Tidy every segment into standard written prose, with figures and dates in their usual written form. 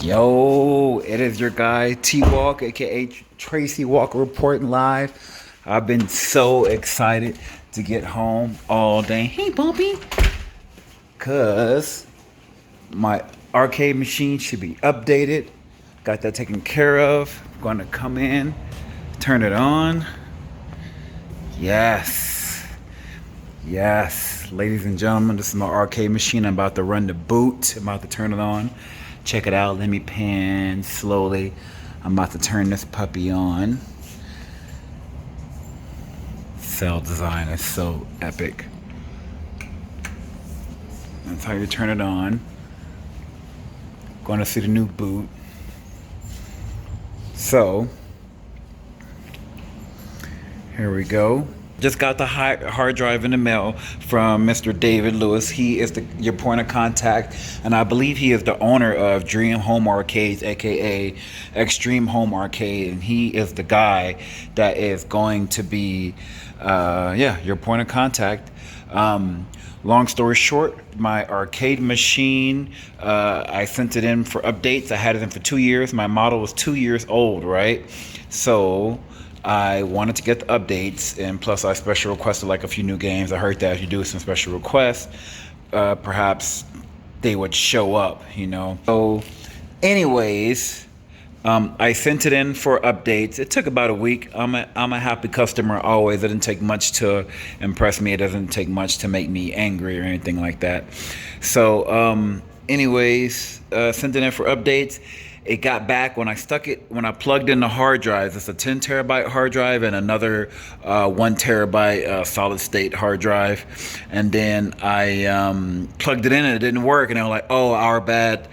Yo, it is your guy T Walk, aka Tracy Walker, reporting live. I've been so excited to get home all day. Hey, Bumpy, cause my arcade machine should be updated. Got that taken care of. Gonna come in, turn it on. Yes, yes, ladies and gentlemen, this is my arcade machine. I'm about to run the boot. I'm about to turn it on. Check it out. Let me pan slowly. I'm about to turn this puppy on. Cell design is so epic. That's how you turn it on. Going to see the new boot. So, here we go. Just got the hard drive in the mail from Mr. David Lewis. He is your point of contact, and I believe he is the owner of Dream Home Arcades, aka Extreme Home Arcade, and he is the guy that is going to be, your point of contact. Long story short, my arcade machine, I sent it in for updates. I had it in for 2 years. My model was 2 years old, right? So I wanted to get the updates, and plus I special requested like a few new games. I heard that if you do some special requests, perhaps they would show up, you know. So anyways, I sent it in for updates. It took about a week. I'm a happy customer always. It didn't take much to impress me. It doesn't take much to make me angry or anything like that. So anyways, sent it in for updates. It got back when I plugged in the hard drives. It's a 10 terabyte hard drive and another 1 terabyte solid state hard drive. And then I plugged it in and it didn't work. And they were like, oh, our bad.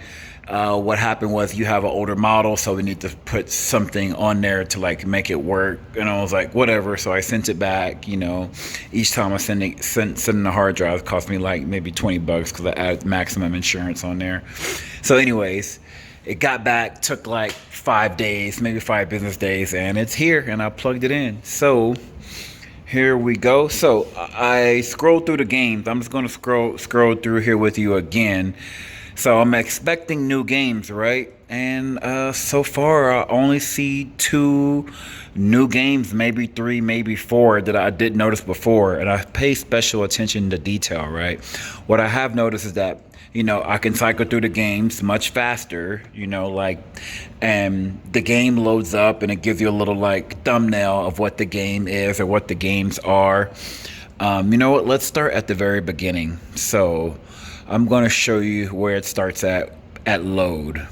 What happened was you have an older model, so we need to put something on there to like make it work. And I was like, whatever. So I sent it back. You know, each time I sending the hard drive, it cost me like maybe $20 because I added maximum insurance on there. So anyways, it got back, took like 5 days, maybe 5 business days, and it's here, and I plugged it in. So here we go. So I scrolled through the games. I'm just going to scroll through here with you again. So I'm expecting new games, right? And so far I only see 2 new games, maybe 3, maybe 4 that I didn't notice before. And I pay special attention to detail, right? What I have noticed is that, you know, I can cycle through the games much faster, you know, like, and the game loads up and it gives you a little like thumbnail of what the game is or what the games are. You know what? Let's start at the very beginning. So I'm going to show you where it starts at load.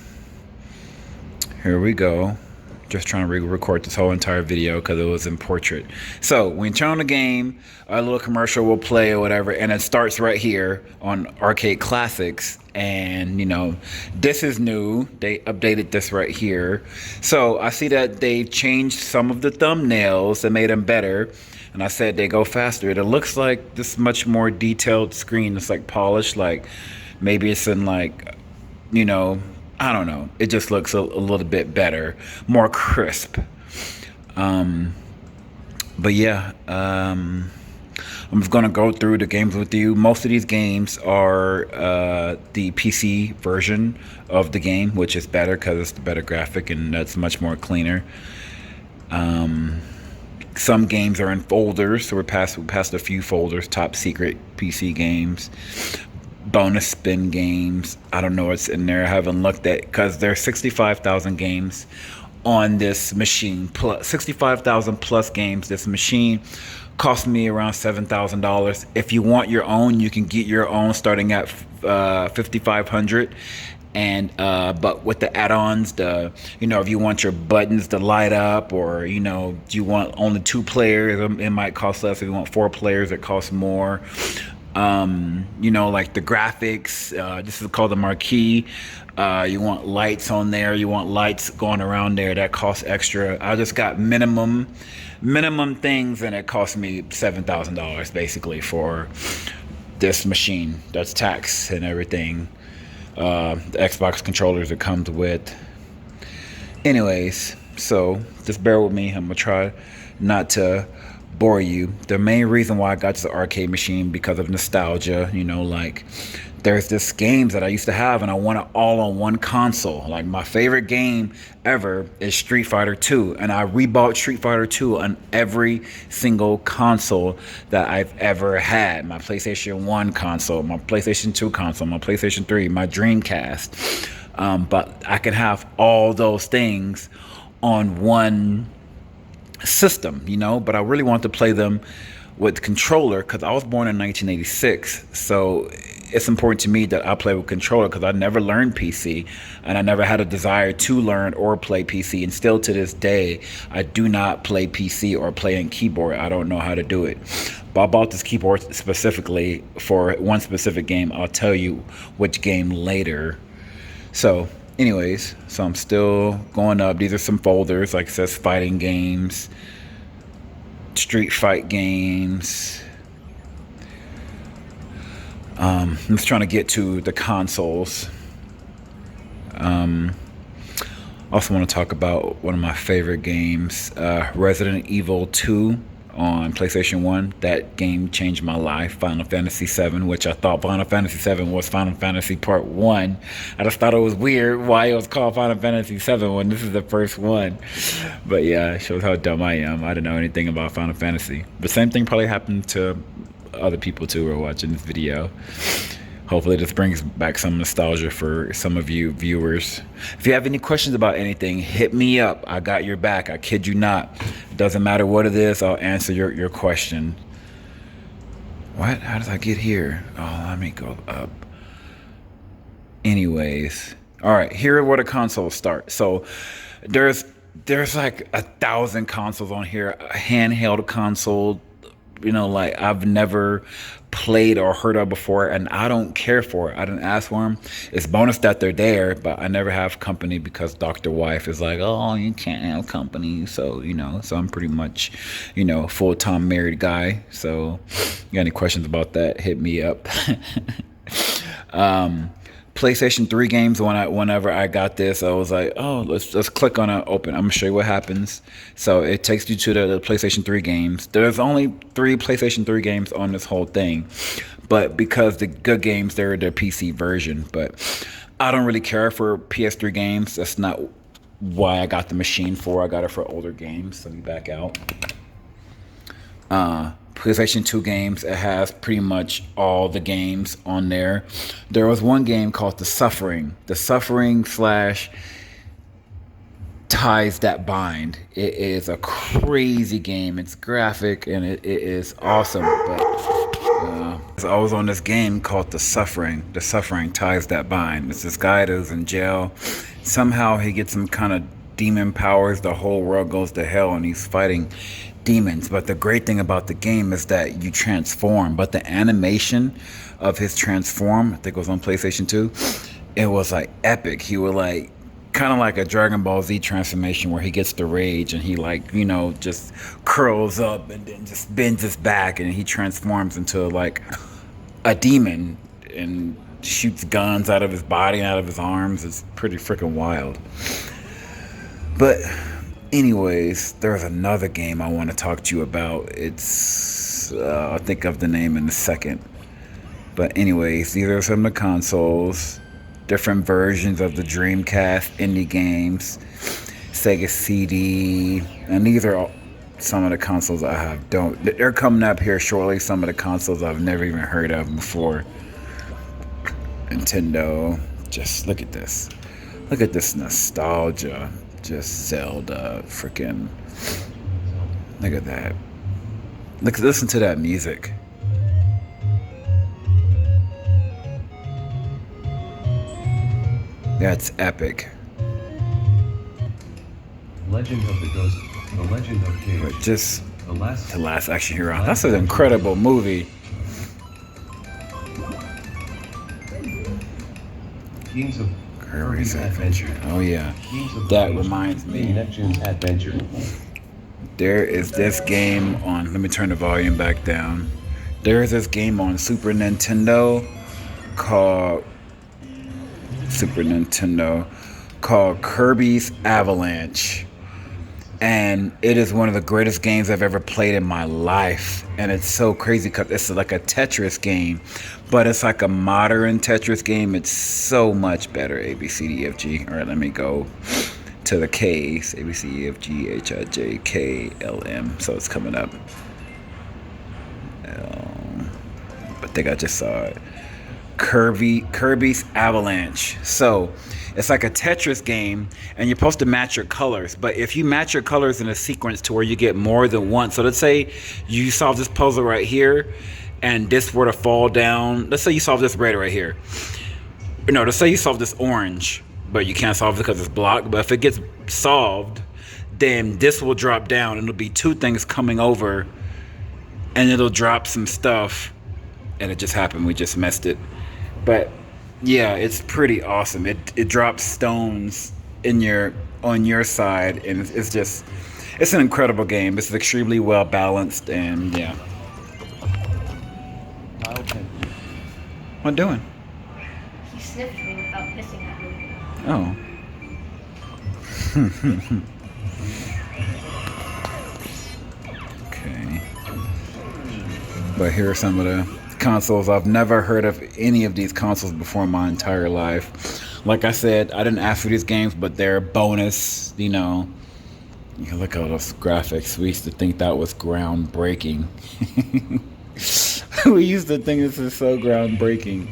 Here we go. Just trying to record this whole entire video because it was in portrait. So when you turn on the game, a little commercial will play or whatever, and it starts right here on Arcade Classics. And you know, this is new. They updated this right here. So I see that they changed some of the thumbnails and made them better. And I said they go faster. It looks like this much more detailed screen. It's like polished, like maybe it's in like, you know, I don't know. It just looks a little bit better, more crisp. But yeah, I'm just gonna go through the games with you. Most of these games are the PC version of the game, which is better because it's the better graphic and that's much more cleaner. Some games are in folders, so we passed a few folders. Top secret PC games, bonus spin games. I don't know what's in there. I haven't looked at because there's 65,000 games on this machine. Plus 65,000 plus games. This machine cost me around $7,000. If you want your own, you can get your own starting at $5,500. And but with the add-ons, you know, if you want your buttons to light up, or you know, you want only 2 players, it might cost less. If you want 4 players, it costs more. You know, like the graphics, this is called the marquee. You want lights on there, you want lights going around there, that costs extra. I just got minimum things, and it cost me $7,000 basically for this machine. That's tax and everything. The Xbox controllers it comes with. Anyways, so just bear with me. I'm gonna try not to bore you. The main reason why I got this arcade machine because of nostalgia. You know, like there's this games that I used to have, and I want it all on one console. Like my favorite game ever is Street Fighter 2, and I rebought Street Fighter 2 on every single console that I've ever had. My PlayStation 1 console, my PlayStation 2 console, my PlayStation 3, my Dreamcast. But I can have all those things on one system, you know, but I really want to play them with controller because I was born in 1986. So it's important to me that I play with controller because I never learned PC and I never had a desire to learn or play PC. And still to this day, I do not play PC or play in keyboard. I don't know how to do it. But I bought this keyboard specifically for one specific game. I'll tell you which game later. So anyways, so I'm still going up. These are some folders, like it says fighting games, street fight games. I'm just trying to get to the consoles. Also want to talk about one of my favorite games, Resident Evil 2 on PlayStation 1. That game changed my life. Final Fantasy 7, which I thought Final Fantasy 7 was Final Fantasy Part 1. I just thought it was weird why it was called Final Fantasy 7 when this is the first one. But yeah, it shows how dumb I am. I didn't know anything about Final Fantasy. The same thing probably happened to other people too who are watching this video. Hopefully this brings back some nostalgia for some of you viewers. If you have any questions about anything, hit me up. I got your back. I kid you not. It doesn't matter what it is, I'll answer your question. What? How did I get here? Oh, let me go up. Anyways. All right, here are where the consoles start. So there's like 1,000 consoles on here. A handheld console, you know, like I've never played or heard of before, and I don't care for it. I didn't ask for them. It's bonus that they're there, but I never have company because Dr. Wife is like, oh, you can't have company. So, you know, so I'm pretty much, you know, full-time married guy. So you got any questions about that, hit me up. PlayStation 3 games, whenever I got this, I was like, oh, let's click on it, open. I'm gonna show you what happens. So it takes you to the PlayStation 3 games. There's only 3 PlayStation 3 games on this whole thing, but because the good games, they're the PC version. But I don't really care for PS3 games. That's not why I got the machine for. I got it for older games. Let me back out. PlayStation 2 games, it has pretty much all the games on there. There was one game called The Suffering / Ties That Bind. It is a crazy game. It's graphic and it is awesome. But I was on this game called The Suffering Ties That Bind. It's this guy that was in jail. Somehow he gets some kind of demon powers. The whole world goes to hell and he's fighting demons. But the great thing about the game is that you transform, but the animation of his transform, I think it was on PlayStation 2, it was like epic. He would like kind of like a Dragon Ball Z transformation where he gets the rage and he like, you know, just curls up and then just bends his back and he transforms into like a demon and shoots guns out of his body and out of his arms. It's pretty freaking wild. But anyways, there's another game I want to talk to you about. It's, I'll think of the name in a second. But anyways, these are some of the consoles, different versions of the Dreamcast indie games, Sega CD, and these are all, some of the consoles I have. They're coming up here shortly, some of the consoles I've never even heard of before. Nintendo, just look at this. Look at this nostalgia. Just Zelda, freaking. Look at that. Listen to that music. That's epic. Legend of the Ghost, The Legend of Cage. But just the last action hero. That's an incredible movie. Kings of Kirby's Adventure. Oh yeah, that reminds me. Neptune's Adventure. There is this game on. Let me turn the volume back down. There is this game on Super Nintendo called Kirby's Avalanche. and it is one of the greatest games I've ever played in my life. And it's so crazy because it's like a Tetris game, but it's like a modern Tetris game. It's so much better. A B C D E F G. All right, let me go to the K's. A B C E F G H I J K L M. So it's coming up. I think I just saw it. Kirby's Avalanche. So it's like a Tetris game, and you're supposed to match your colors. But if you match your colors in a sequence to where you get more than one, so let's say you solve this puzzle right here, and this were to fall down. Let's say you solve this red right here. No, let's say you solve this orange, but you can't solve it because it's blocked. But if it gets solved, then this will drop down, and it'll be two things coming over, and it'll drop some stuff. And it just happened. We just messed it. But yeah, it's pretty awesome. It drops stones on your side, and it's an incredible game. It's extremely well balanced, and yeah. What doing? He sniffed me without hissing at me. Oh. Okay. But here are some of the consoles. I've never heard of any of these consoles before in my entire life. Like I said, I didn't ask for these games, but they're bonus, you know. You can look at all those graphics. We used to think that was groundbreaking. We used to think this is so groundbreaking.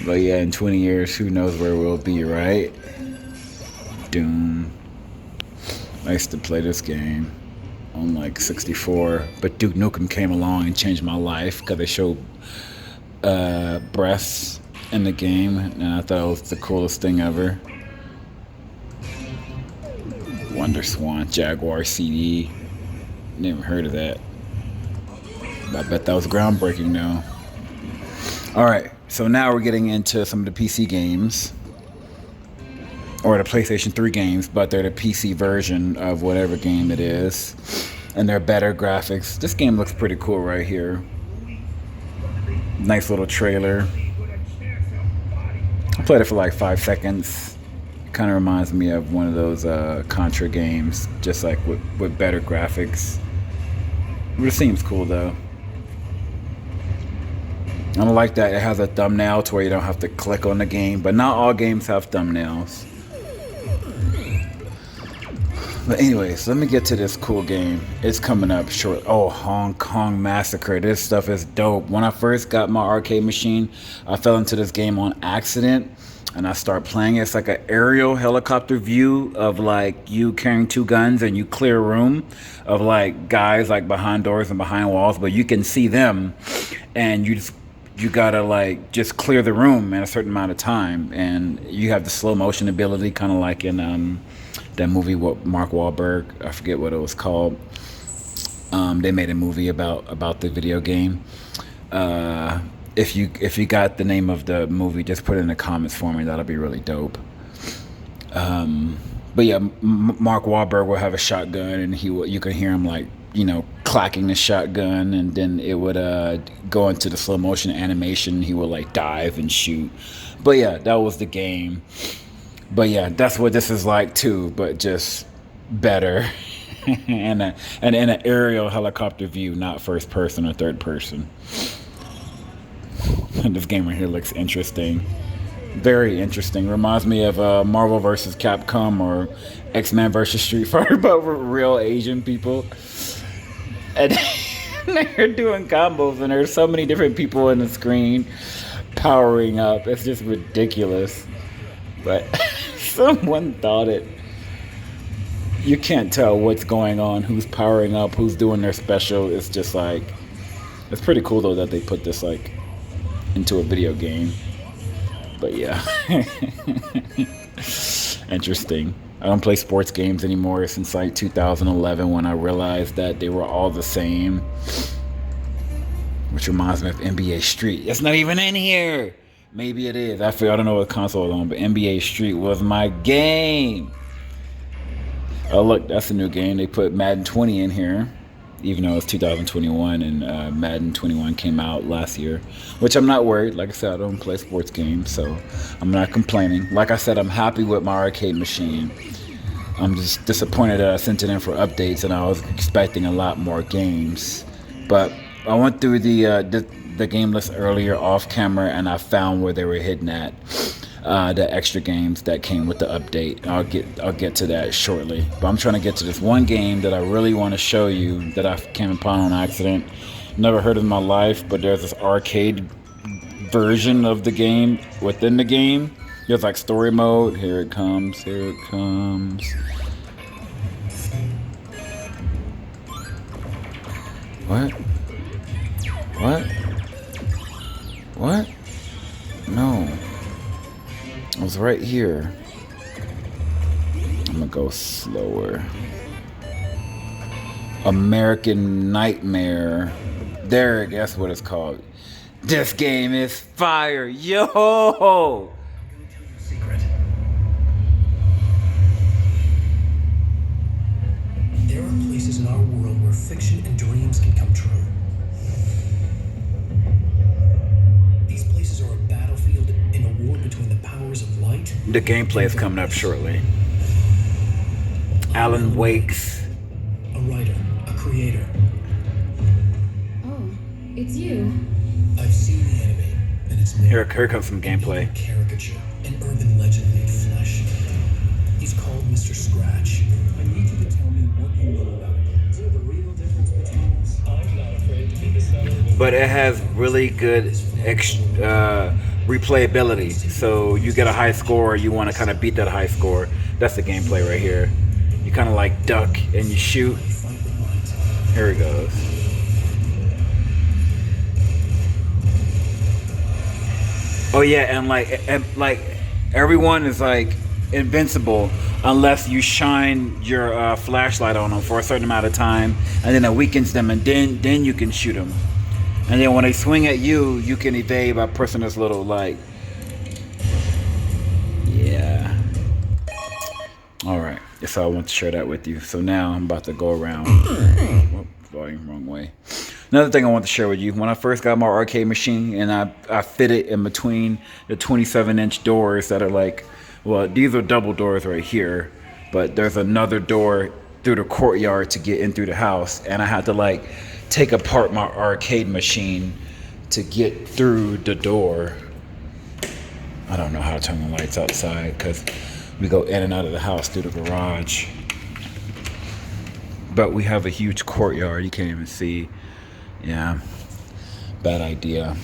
But yeah, in 20 years, who knows where we'll be, right? Doom. I used to play this game on like 64, but Duke Nukem came along and changed my life because they showed breasts in the game, and I thought it was the coolest thing ever. Wonder Swan, Jaguar CD, never heard of that. But I bet that was groundbreaking though. Alright, so now we're getting into some of the PC games, or the PlayStation 3 games, but they're the PC version of whatever game it is, and they're better graphics. This game looks pretty cool right here. Nice little trailer. I played it for like 5 seconds. Kind of reminds me of one of those Contra games, just like with better graphics. But it seems cool though. I don't like that it has a thumbnail to where you don't have to click on the game, but not all games have thumbnails. But anyways, let me get to this cool game. It's coming up short. Oh, Hong Kong Massacre. This stuff is dope. When I first got my arcade machine, I fell into this game on accident, and I start playing. It's like an aerial helicopter view of like you carrying two guns, and you clear a room of like guys like behind doors and behind walls, but you can see them, and you gotta like just clear the room in a certain amount of time, and you have the slow motion ability, kind of like in that movie with Mark Wahlberg. I forget what it was called. They made a movie about the video game. If you got the name of the movie, just put it in the comments for me. That'll be really dope. But yeah, Mark Wahlberg will have a shotgun, and you can hear him like, you know, clacking the shotgun, and then it would go into the slow motion animation. He would like dive and shoot. But yeah, that was the game. But yeah, that's what this is like too, but just better. and in an aerial helicopter view, not first person or third person. This game right here looks interesting. Very interesting. Reminds me of Marvel vs. Capcom or X-Men vs. Street Fighter, but with real Asian people. And they're doing combos, and there's so many different people in the screen powering up. It's just ridiculous. But someone thought it. You can't tell what's going on, who's powering up, who's doing their special. It's just like, it's pretty cool though that they put this like into a video game. But yeah. Interesting. I don't play sports games anymore since like 2011, when I realized that they were all the same. Which reminds me of NBA Street. It's not even in here. Maybe it is. I don't know what console it's on, but NBA Street was my game. Oh look, that's a new game. They put Madden 20 in here, even though it's 2021 and Madden 21 came out last year, which I'm not worried. Like I said, I don't play sports games, so I'm not complaining. Like I said, I'm happy with my arcade machine. I'm just disappointed that I sent it in for updates, and I was expecting a lot more games. But I went through the game list earlier off camera, and I found where they were hitting at the extra games that came with the update. I'll get to that shortly. But I'm trying to get to this one game that I really want to show you that I came upon on accident. Never heard of in my life, but there's this arcade version of the game within the game. There's like story mode. Here it comes. Here it comes. What? What? What? No. It was right here. I'm gonna go slower. American Nightmare. There, guess what it's called. This game is fire. Yo! Secret. There are places in our world where fiction and dreams can come true. These places are a battlefield in a war between the powers of light. The gameplay is coming up shortly. Alan Wake's. A writer, a creator. Oh, it's you. I've seen the enemy, and it's Here comes some gameplay. A caricature, an urban legend made flesh. He's called Mr. Scratch. I need you to tell me what you know about him. Is there the real difference between us? I'm not afraid to be the center. But it has really good replayability. So you get a high score, you want to kind of beat that high score. That's the gameplay right here. You kind of like duck and you shoot. Here it goes. Oh yeah, and like everyone is like invincible unless you shine your flashlight on them for a certain amount of time, and then it weakens them, and then you can shoot them. And then when they swing at you, you can evade by pressing this little like. Yeah. All right. So I want to share that with you. So now I'm about to go around. Whoop, volume wrong way. Another thing I want to share with you, when I first got my arcade machine and I fit it in between the 27-inch doors that are like, well, these are double doors right here, but there's another door through the courtyard to get in through the house, and I had to like take apart my arcade machine to get through the door. I don't know how to turn the lights outside because we go in and out of the house through the garage. But we have a huge courtyard, you can't even see. Yeah, bad idea.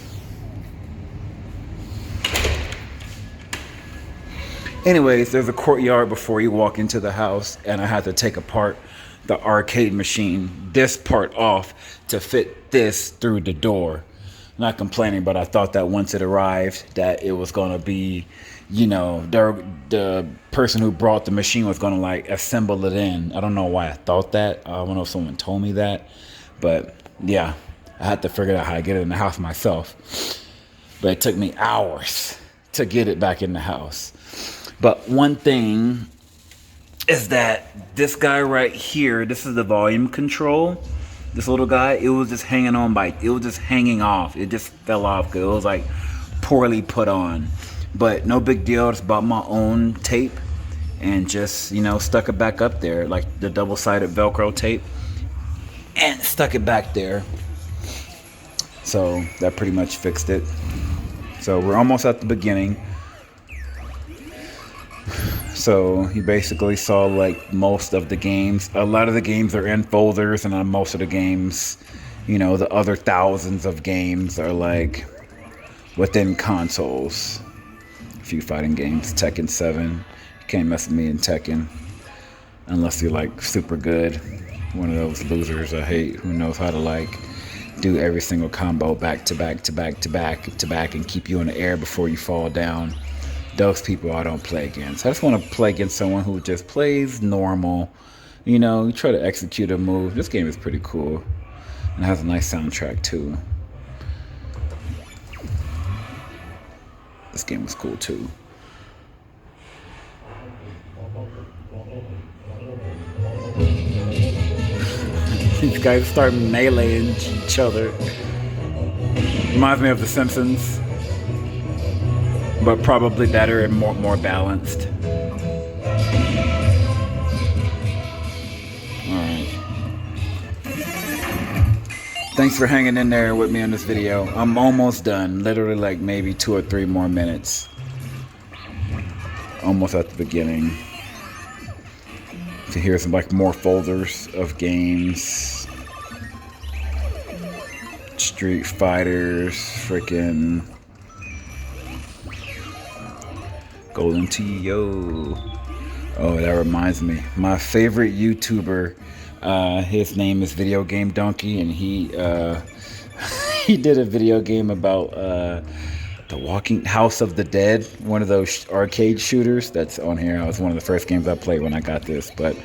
Anyways, there's a courtyard before you walk into the house, and I had to take apart the arcade machine, this part off, to fit this through the door. Not complaining, but I thought that once it arrived, that it was gonna be, you know, the person who brought the machine was gonna like assemble it in. I don't know why I thought that. I don't know if someone told me that, but yeah. I had to figure out how to get it in the house myself. But it took me hours to get it back in the house. But one thing is that this guy right here, this is the volume control. This little guy, it was just hanging off. It just fell off because it was like poorly put on. But no big deal. It's about my own tape and just, you know, stuck it back up there, like the double-sided Velcro tape, and stuck it back there. So that pretty much fixed it. So we're almost at the beginning. So you basically saw like most of the games. A lot of the games are in folders, and on most of the games, you know, the other thousands of games are like within consoles. A few fighting games, Tekken 7. You can't mess with me in Tekken unless you're like super good. One of those losers I hate who knows how to like do every single combo back to back to back to back to back and keep you in the air before you fall down. Those people I don't play against. I just want to play against someone who just plays normal. You know, you try to execute a move. This game is pretty cool. And it has a nice soundtrack too. This game was cool too. These guys start meleeing each other. Reminds me of The Simpsons, but probably better and more balanced. Thanks for hanging in there with me on this video. I'm almost done. Literally like maybe 2 or 3 more minutes. Almost at the beginning. So here's some like more folders of games. Street Fighters, freaking Golden Tio. Oh, that reminds me. My favorite YouTuber, his name is Video Game Donkey, and he he did a video game about the Walking House of the Dead, one of those arcade shooters that's on here. It was one of the first games I played when I got this, but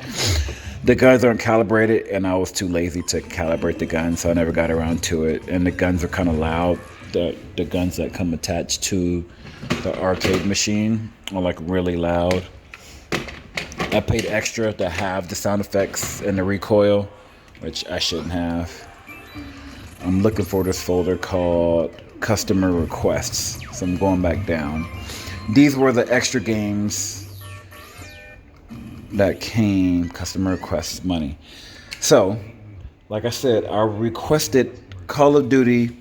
the guns aren't calibrated, and I was too lazy to calibrate the guns, so I never got around to it. And the guns are kind of loud. The guns that come attached to the arcade machine are like really loud. I paid extra to have the sound effects and the recoil, which I shouldn't have. I'm looking for this folder called Customer Requests, so I'm going back down. These were the extra games that came, customer requests money. So, like I said, I requested Call of Duty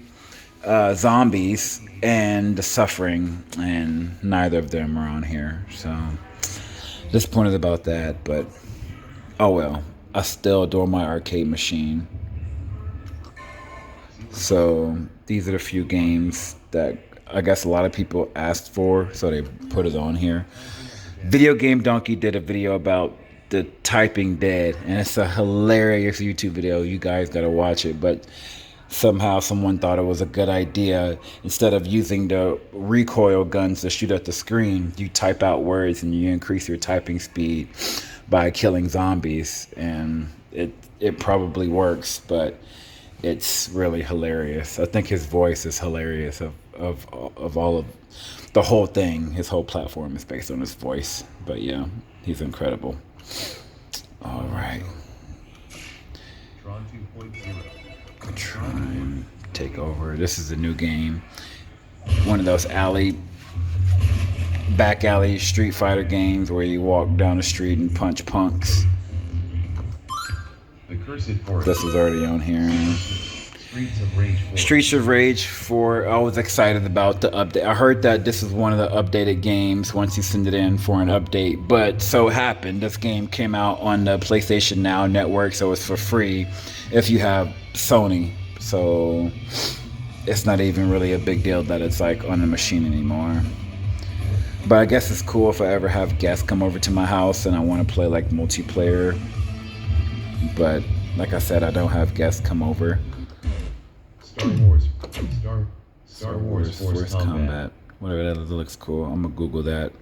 Zombies and The Suffering, and neither of them are on here. So, disappointed about that, but oh well. I still adore my arcade machine. So, these are the few games that I guess a lot of people asked for, so they put it on here. Video Game Donkey did a video about the typing dead, and it's a hilarious YouTube video. You guys gotta watch it, but somehow someone thought it was a good idea. Instead of using the recoil guns to shoot at the screen, you type out words and you increase your typing speed by killing zombies, and it probably works, but it's really hilarious. I think his voice is hilarious of all of the whole thing. His whole platform is based on his voice. But yeah, he's incredible. All right. Tron 2.0. Tron Takeover. This is a new game. One of those back alley Street Fighter games where you walk down the street and punch punks. The Cursed Forest. This is already on here. Streets of Rage 4. Streets of Rage 4. I was excited about the update. I heard that this is one of the updated games once you send it in for an update. But so happened, this game came out on the PlayStation Now network, so it's for free if you have Sony. So it's not even really a big deal that it's like on the machine anymore. But I guess it's cool if I ever have guests come over to my house and I want to play like multiplayer. But like I said, I don't have guests come over. Star Wars Force Combat. Whatever, that looks cool. I'm gonna Google that,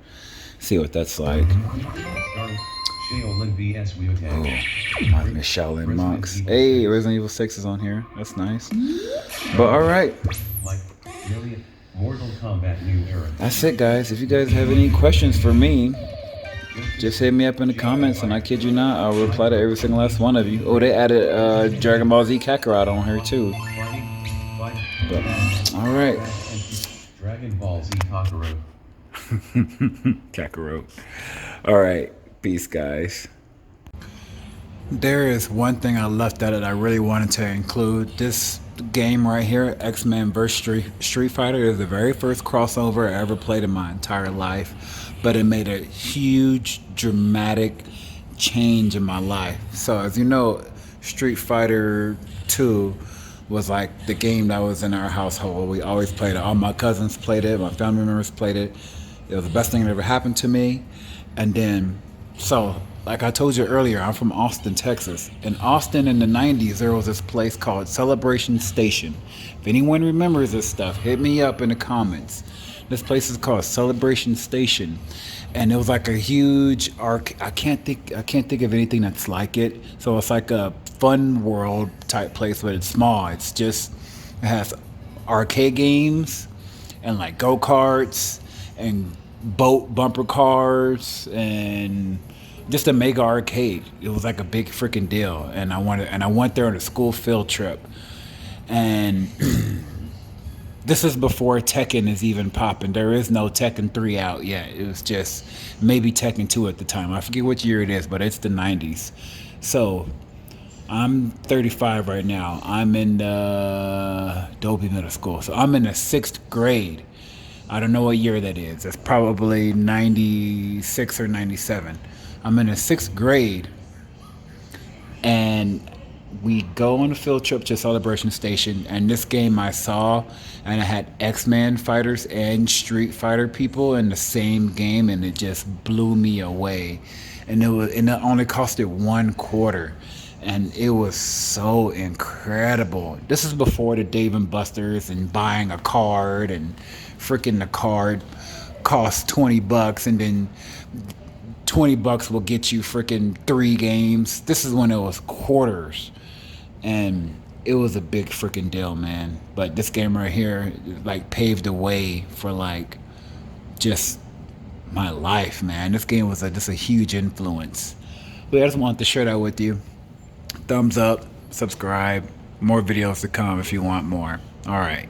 see what that's like. Shaolin vs. Wu-Tang. Oh, reminds me of Shaolin monks. Hey, Resident Evil 6 is on here. That's nice. But alright. Mortal Kombat New Era. That's it, guys. If you guys have any questions for me, just hit me up in the comments, and I kid you not, I'll reply to every single last one of you. Oh, they added Dragon Ball Z Kakarot on here too. But, all right. Dragon Ball Z Kakarot. Kakarot. All right. Peace, guys. There is one thing I left out that I really wanted to include. This game right here, X-Men vs. Street Fighter, is the very first crossover I ever played in my entire life. But it made a huge, dramatic change in my life. So, as you know, Street Fighter 2 was like the game that was in our household. We always played it. All my cousins played it. My family members played it. It was the best thing that ever happened to me. And then, so, like I told you earlier, I'm from Austin, Texas. In Austin in the 90s, there was this place called Celebration Station. If anyone remembers this stuff, hit me up in the comments. This place is called Celebration Station, and it was like a huge I can't think of anything that's like it. So it's like a fun world type place, but it's small. It has arcade games and like go-karts and boat bumper cars and just a mega arcade. It was like a big freaking deal, and I went there on a school field trip, and this is before Tekken is even popping. There is no Tekken 3 out yet. It was just maybe Tekken 2 at the time. I forget which year it is, but it's the 90s. So I'm 35 right now. I'm in Dobie Middle School. So I'm in the 6th grade. I don't know what year that is. It's probably 96 or 97. I'm in the 6th grade. And we go on a field trip to Celebration Station. And this game I saw, and I had X-Men fighters and Street Fighter people in the same game. And it just blew me away. And it only costed $1. And it was so incredible. This is before the Dave and Buster's and buying a card, and freaking the card costs $20, and then $20 will get you freaking 3 games. This is when it was quarters, and it was a big freaking deal, man. But this game right here like paved the way for like just my life, man. This game was just a huge influence. But I just wanted to share that with you. Thumbs up, subscribe, more videos to come if you want more. All right.